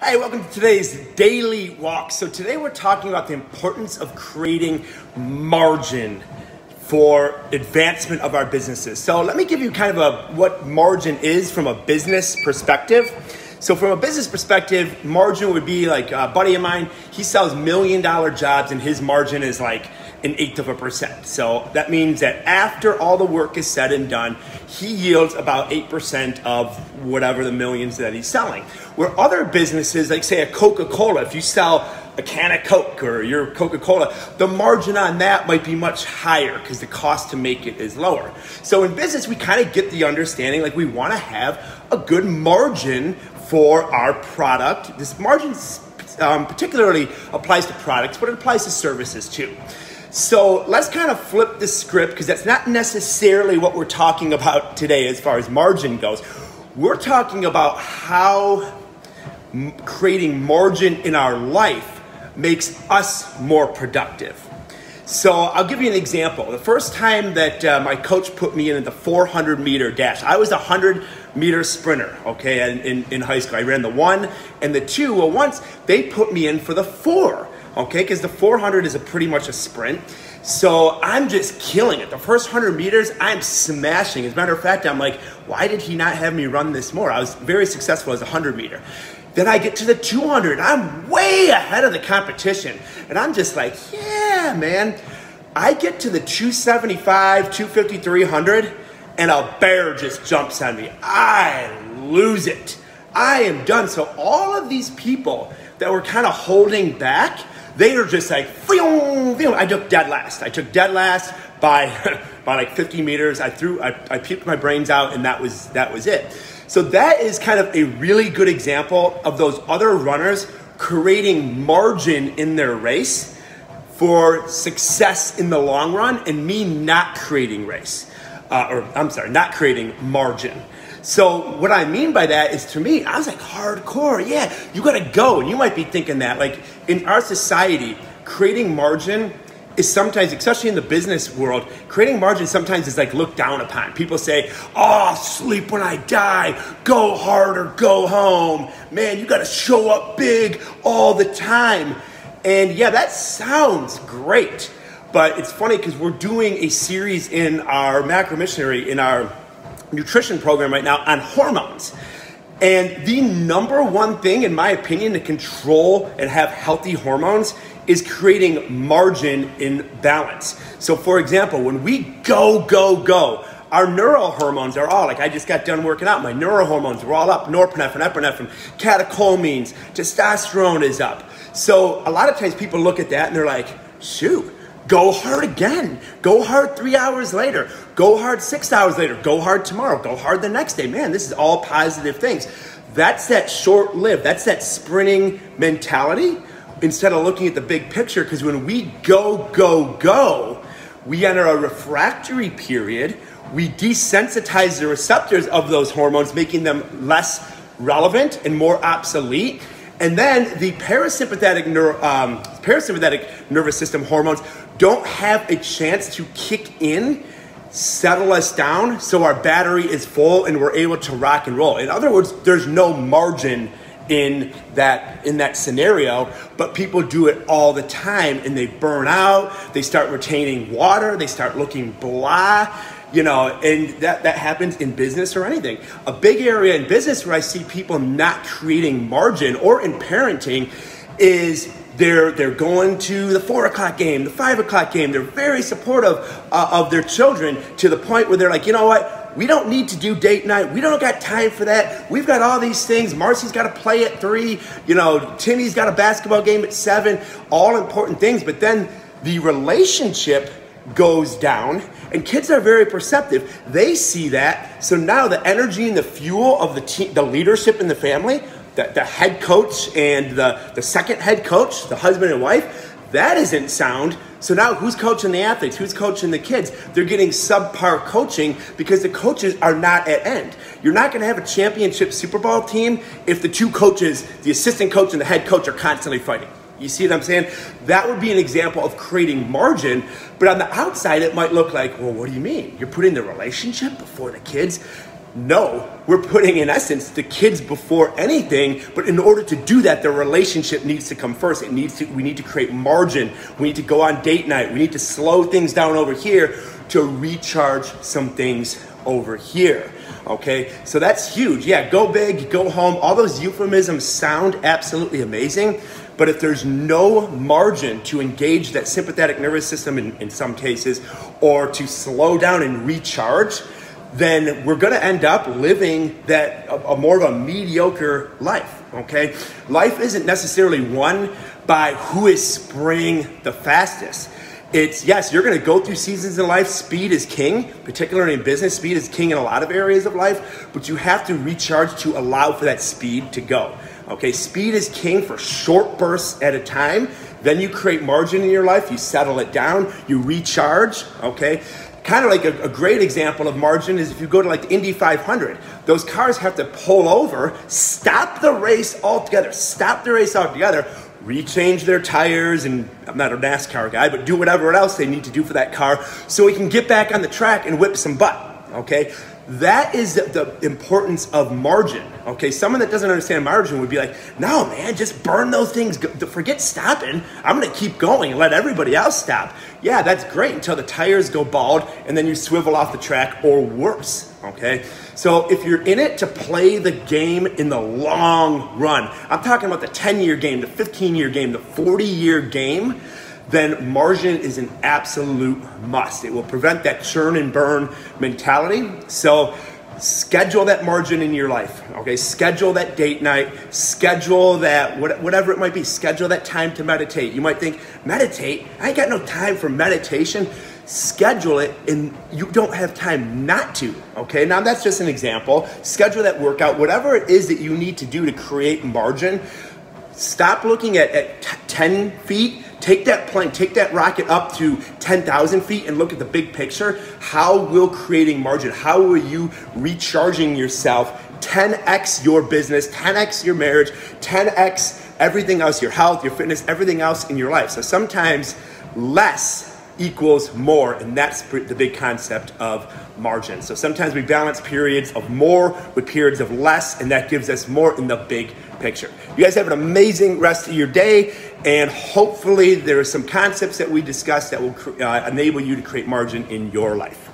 Hey, welcome to today's Daily Walk. So today we're talking about the importance of creating margin for advancement of our businesses. So let me give you kind of what margin is from a business perspective. So from a business perspective, margin would be like a buddy of mine, he sells $1 million jobs and his margin is like 0.1%. So that means that after all the work is said and done, he yields about 8% of whatever the millions that he's selling. Where other businesses, like say a Coca-Cola, if you sell a can of Coke or your Coca-Cola, the margin on that might be much higher because the cost to make it is lower. So in business, we kind of get the understanding like we want to have a good margin for our product. This margin particularly applies to products, but it applies to services too. So let's kind of flip the script because that's not necessarily what we're talking about today as far as margin goes. We're talking about how creating margin in our life makes us more productive. So I'll give you an example. The first time that my coach put me in the 400-meter dash, I was a 100-meter sprinter, okay, in high school. I ran the 1 and the 2. Well, once they put me in for the 4. Okay, because the 400 is pretty much a sprint. So I'm just killing it. The first 100 meters, I'm smashing. As a matter of fact, I'm like, why did he not have me run this more? I was very successful as a 100 meter. Then I get to the 200. I'm way ahead of the competition. And I'm just like, yeah, man. I get to the 275, 250, 300, and a bear just jumps on me. I lose it. I am done. So all of these people that were kind of holding back, they are just like, I took dead last. I took dead last by like 50 meters. I puked my brains out, and that was it. So that is kind of a really good example of those other runners creating margin in their race for success in the long run, and me not creating not creating margin. So what I mean by that is, to me, I was like, hardcore, yeah, you gotta go. And you might be thinking that, like, in our society, creating margin is sometimes, especially in the business world, creating margin sometimes is like looked down upon. People say, oh, sleep when I die, go hard or go home. Man, you gotta show up big all the time. And yeah, that sounds great. But it's funny because we're doing a series in our Macro Missionary, in our nutrition program right now on hormones. And the number one thing, in my opinion, to control and have healthy hormones is creating margin in balance. So for example, when we go, our neurohormones are all, like I just got done working out, my neurohormones are all up, norepinephrine, epinephrine, catecholamines, testosterone is up. So a lot of times people look at that and they're like, shoot, go hard again. Go hard 3 hours later. Go hard 6 hours later. Go hard tomorrow. Go hard the next day. Man, this is all positive things. That's that short-lived. That's that sprinting mentality instead of looking at the big picture, because when we go, we enter a refractory period. We desensitize the receptors of those hormones, making them less relevant and more obsolete. And then the parasympathetic nervous system hormones don't have a chance to kick in, settle us down, so our battery is full and we're able to rock and roll. In other words, there's no margin in that scenario, but people do it all the time and they burn out, they start retaining water, they start looking blah, and that happens in business or anything. A big area in business where I see people not creating margin, or in parenting, is they're going to the 4 o'clock game, the 5 o'clock game. They're very supportive of their children to the point where they're like, you know what? We don't need to do date night. We don't got time for that. We've got all these things. Marcy's got to play at 3. Timmy's got a basketball game at 7. All important things. But then the relationship goes down, and kids are very perceptive. They see that. So now the energy and the fuel of the team, the leadership in the family, the head coach and the second head coach, the husband and wife, that isn't sound. So now who's coaching the athletes? Who's coaching the kids? They're getting subpar coaching because the coaches are not at end. You're not going to have a championship Super Bowl team if the two coaches, the assistant coach and the head coach, are constantly fighting. You see what I'm saying? That would be an example of creating margin. But on the outside, it might look like, well, what do you mean? You're putting the relationship before the kids? No, we're putting, in essence, the kids before anything, but in order to do that, the relationship needs to come first. We need to create margin. We need to go on date night. We need to slow things down over here to recharge some things over here. Okay, so that's huge. Yeah, go big, go home. All those euphemisms sound absolutely amazing, but if there's no margin to engage that sympathetic nervous system in some cases, or to slow down and recharge, then we're going to end up living a more of a mediocre life, okay? Life isn't necessarily won by who is spraying the fastest. It's, yes, you're going to go through seasons in life. Speed is king, particularly in business. Speed is king in a lot of areas of life, but you have to recharge to allow for that speed to go. Okay, speed is king for short bursts at a time. Then you create margin in your life. You settle it down. You recharge, okay? Kind of like a great example of margin is if you go to like the Indy 500, those cars have to pull over, stop the race altogether, rechange their tires, and I'm not a NASCAR guy, but do whatever else they need to do for that car so we can get back on the track and whip some butt, okay? That is the importance of margin, okay? Someone that doesn't understand margin would be like, no, man, just burn those things. Forget stopping. I'm going to keep going and let everybody else stop. Yeah, that's great until the tires go bald and then you swivel off the track or worse, okay? So if you're in it to play the game in the long run, I'm talking about the 10-year game, the 15-year game, the 40-year game, then margin is an absolute must. It will prevent that churn and burn mentality. So schedule that margin in your life, okay? Schedule that date night, schedule that, whatever it might be, schedule that time to meditate. You might think, meditate? I ain't got no time for meditation. Schedule it, and you don't have time not to, okay? Now that's just an example. Schedule that workout, whatever it is that you need to do to create margin. Stop looking at 10 feet. Take that plane, take that rocket up to 10,000 feet and look at the big picture. How will creating margin, how will you recharging yourself 10x your business, 10x your marriage, 10x everything else, your health, your fitness, everything else in your life. So sometimes less equals more, and that's the big concept of margin. So sometimes we balance periods of more with periods of less, and that gives us more in the big picture. You guys have an amazing rest of your day, and hopefully there are some concepts that we discussed that will enable you to create margin in your life.